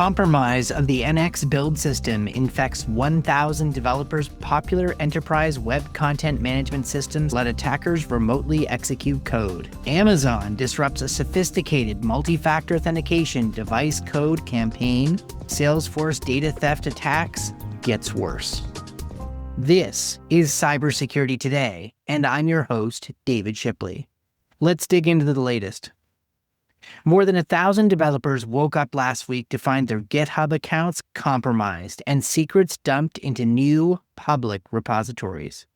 Compromise of the NX build system infects 1,000 developers' popular enterprise web content management systems let attackers remotely execute code. Amazon disrupts a sophisticated multi-factor authentication device code campaign. Salesforce data theft attacks gets worse. This is Cybersecurity Today, and I'm your host, David Shipley. Let's dig into the latest. More than 1,000 developers woke up last week to find their GitHub accounts compromised and secrets dumped into new public repositories.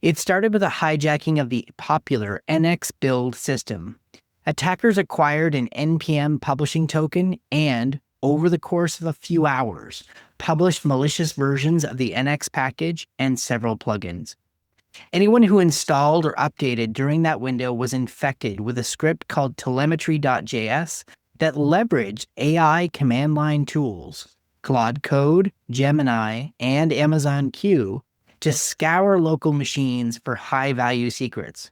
It started with a hijacking of the popular NX build system. Attackers acquired an NPM publishing token and, over the course of a few hours, published malicious versions of the NX package and several plugins. Anyone who installed or updated during that window was infected with a script called telemetry.js that leveraged AI command line tools, Claude Code, Gemini, and Amazon Q to scour local machines for high-value secrets.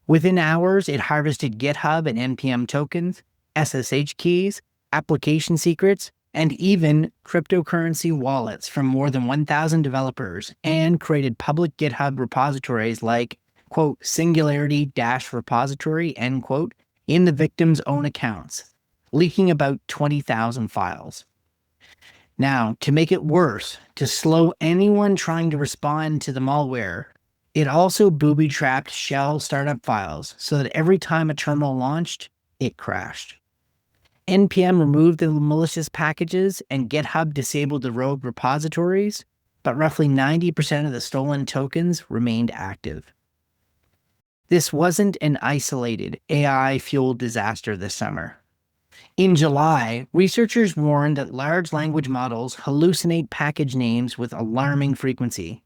Within hours, it harvested GitHub and NPM tokens, SSH keys, application secrets, and even cryptocurrency wallets from more than 1,000 developers, and created public GitHub repositories like, quote, singularity-repository, end quote, in the victim's own accounts, leaking about 20,000 files. Now, to make it worse, to slow anyone trying to respond to the malware, it also booby-trapped shell startup files so that every time a terminal launched, it crashed. NPM removed the malicious packages and GitHub disabled the rogue repositories, but roughly 90% of the stolen tokens remained active. This wasn't an isolated AI-fueled disaster this summer. In July, researchers warned that large language models hallucinate package names with alarming frequency.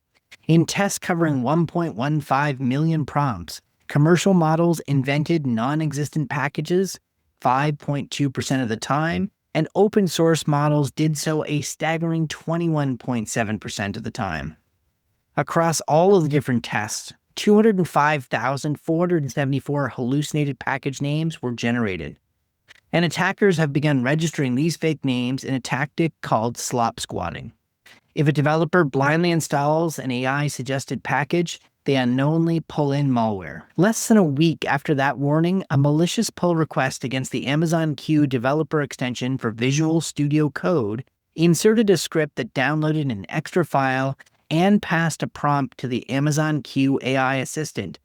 In tests covering 1.15 million prompts, commercial models invented non-existent packages 5.2% of the time, and open source models did so a staggering 21.7% of the time. Across all of the different tests, 205,474 hallucinated package names were generated. And attackers have begun registering these fake names in a tactic called slop squatting. If a developer blindly installs an AI-suggested package, they unknowingly pull in malware. Less than a week after that warning, a malicious pull request against the Amazon Q developer extension for Visual Studio Code inserted a script that downloaded an extra file and passed a prompt to the Amazon Q AI assistant,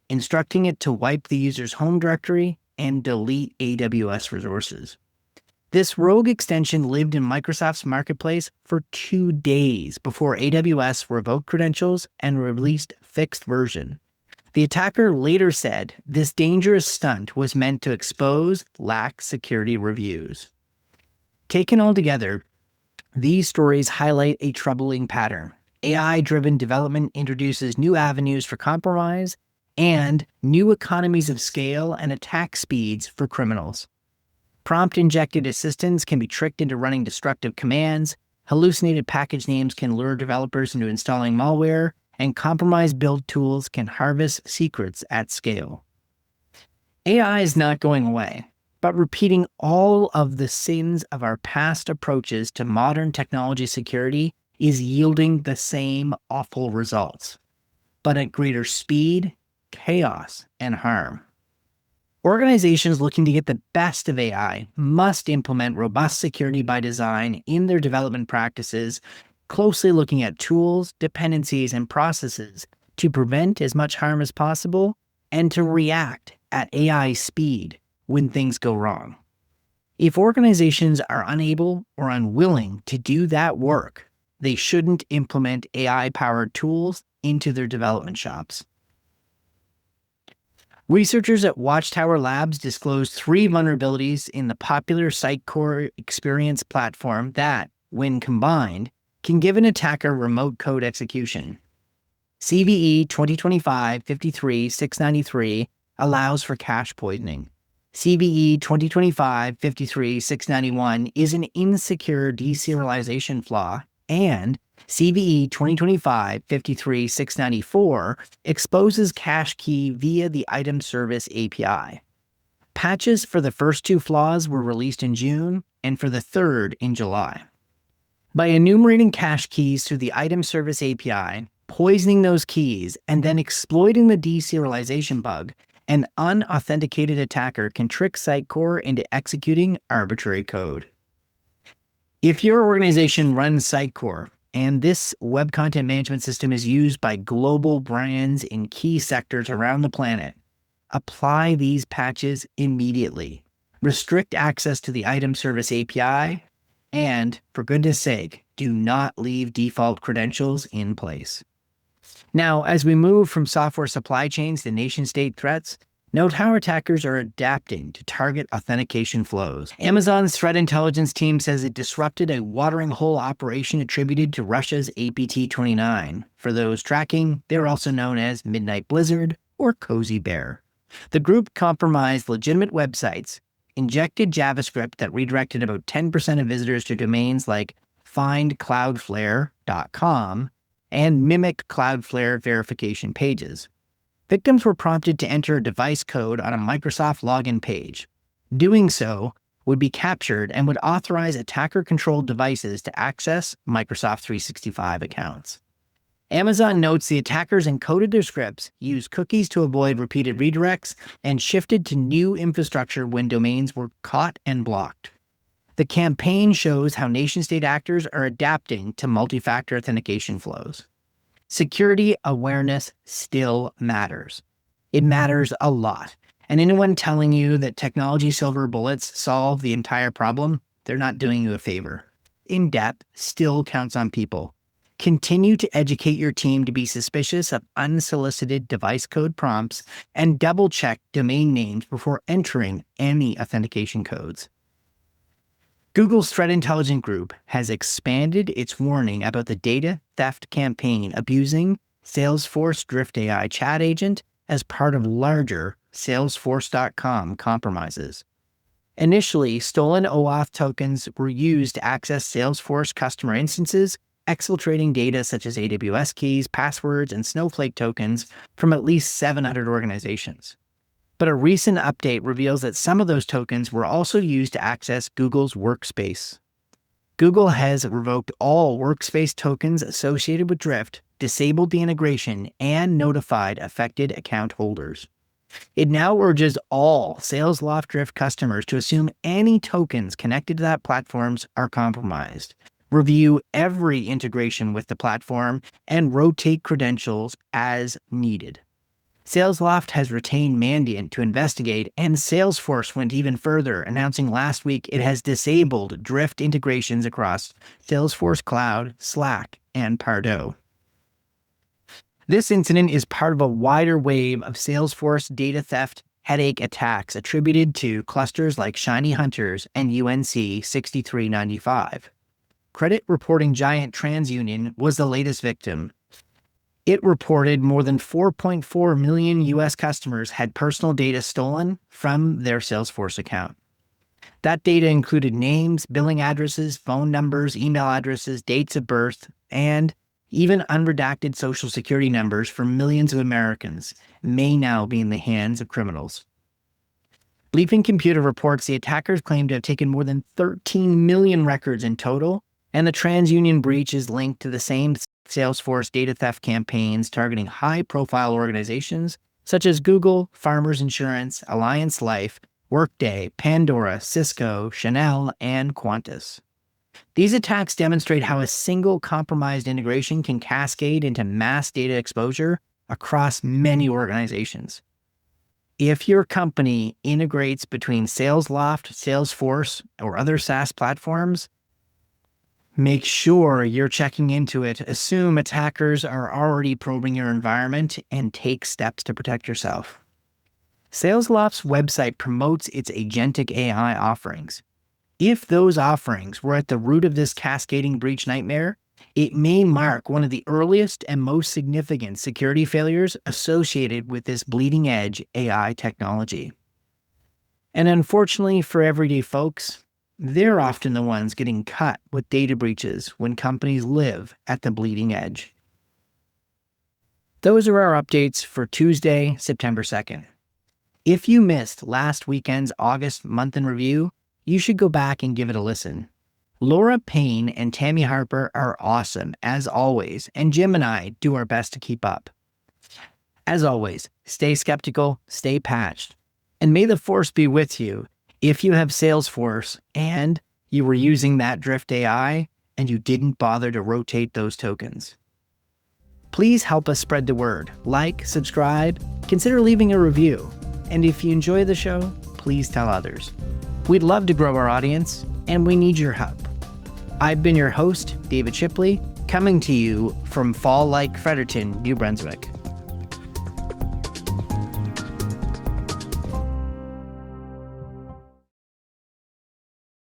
instructing it to wipe the user's home directory and delete AWS resources. This rogue extension lived in Microsoft's marketplace for 2 days before AWS revoked credentials and released fixed version. The attacker later said this dangerous stunt was meant to expose lax security reviews. Taken all together, these stories highlight a troubling pattern. AI-driven development introduces new avenues for compromise and new economies of scale and attack speeds for criminals. Prompt-injected assistants can be tricked into running destructive commands, hallucinated package names can lure developers into installing malware, and compromised build tools can harvest secrets at scale. AI is not going away, but repeating all of the sins of our past approaches to modern technology security is yielding the same awful results, but at greater speed, chaos, and harm. Organizations looking to get the best of AI must implement robust security by design in their development practices, closely looking at tools, dependencies, and processes to prevent as much harm as possible and to react at AI speed when things go wrong. If organizations are unable or unwilling to do that work, they shouldn't implement AI-powered tools into their development shops. Researchers at Watchtower Labs disclosed 3 vulnerabilities in the popular Sitecore experience platform that, when combined, can give an attacker remote code execution. CVE 2025-53-693 allows for cache poisoning. CVE 2025-53-691 is an insecure deserialization flaw, and CVE 2025-53-694 exposes cache key via the item service API. Patches for the first 2 flaws were released in June, and for the third in July. By enumerating cache keys through the item service API, poisoning those keys, and then exploiting the deserialization bug, an unauthenticated attacker can trick Sitecore into executing arbitrary code. If your organization runs Sitecore, and this web content management system is used by global brands in key sectors around the planet, apply these patches immediately. Restrict access to the item service API, and, for goodness sake, do not leave default credentials in place. Now, as we move from software supply chains to nation-state threats, note how attackers are adapting to target authentication flows. Amazon's threat intelligence team says it disrupted a watering hole operation attributed to Russia's APT-29. For those tracking, they're also known as Midnight Blizzard or Cozy Bear. The group compromised legitimate websites, injected JavaScript that redirected about 10% of visitors to domains like findcloudflare.com, and mimicked Cloudflare verification pages. Victims were prompted to enter a device code on a Microsoft login page. Doing so would be captured and would authorize attacker-controlled devices to access Microsoft 365 accounts. Amazon notes the attackers encoded their scripts, used cookies to avoid repeated redirects, and shifted to new infrastructure when domains were caught and blocked. The campaign shows how nation-state actors are adapting to multi-factor authentication flows. Security awareness still matters. It matters a lot. And anyone telling you that technology silver bullets solve the entire problem, they're not doing you a favor. In-depth still counts on people. Continue to educate your team to be suspicious of unsolicited device code prompts and double-check domain names before entering any authentication codes. Google's Threat Intelligence Group has expanded its warning about the data theft campaign abusing Salesforce Drift AI chat agent as part of larger Salesforce.com compromises. Initially, stolen OAuth tokens were used to access Salesforce customer instances, exfiltrating data such as AWS keys, passwords, and Snowflake tokens from at least 700 organizations. But a recent update reveals that some of those tokens were also used to access Google's Workspace. Google has revoked all Workspace tokens associated with Drift, disabled the integration, and notified affected account holders. It now urges all SalesLoft Drift customers to assume any tokens connected to that platforms are compromised. Review every integration with the platform and rotate credentials as needed. SalesLoft has retained Mandiant to investigate, and Salesforce went even further, announcing last week it has disabled Drift integrations across Salesforce Cloud, Slack, and Pardot. This incident is part of a wider wave of Salesforce data theft headache attacks attributed to clusters like Shiny Hunters and UNC 6395. Credit reporting giant TransUnion was the latest victim. It reported more than 4.4 million U.S. customers had personal data stolen from their Salesforce account. That data included names, billing addresses, phone numbers, email addresses, dates of birth, and even unredacted social security numbers for millions of Americans may now be in the hands of criminals. Bleeping Computer reports the attackers claim to have taken more than 13 million records in total, and the TransUnion breach is linked to the same Salesforce data theft campaigns targeting high-profile organizations such as Google, Farmers Insurance, Alliance Life, Workday, Pandora, Cisco, Chanel, and Qantas. These attacks demonstrate how a single compromised integration can cascade into mass data exposure across many organizations. If your company integrates between SalesLoft, Salesforce, or other SaaS platforms, make sure you're checking into it. Assume attackers are already probing your environment and take steps to protect yourself. SalesLoft's website promotes its agentic AI offerings. If those offerings were at the root of this cascading breach nightmare, it may mark one of the earliest and most significant security failures associated with this bleeding-edge AI technology. And unfortunately for everyday folks, they're often the ones getting cut with data breaches when companies live at the bleeding edge. Those are our updates for Tuesday, September 2nd. If you missed last weekend's August month in review, you should go back and give it a listen. Laura Payne and Tammy Harper are awesome, as always, and Jim and I do our best to keep up. As always, stay skeptical, stay patched, and may the force be with you if you have Salesforce and you were using that Drift AI and you didn't bother to rotate those tokens. Please help us spread the word. Like, subscribe, consider leaving a review, and if you enjoy the show, please tell others. We'd love to grow our audience, and we need your help. I've been your host, David Shipley, coming to you from Fall Lake, Fredericton, New Brunswick.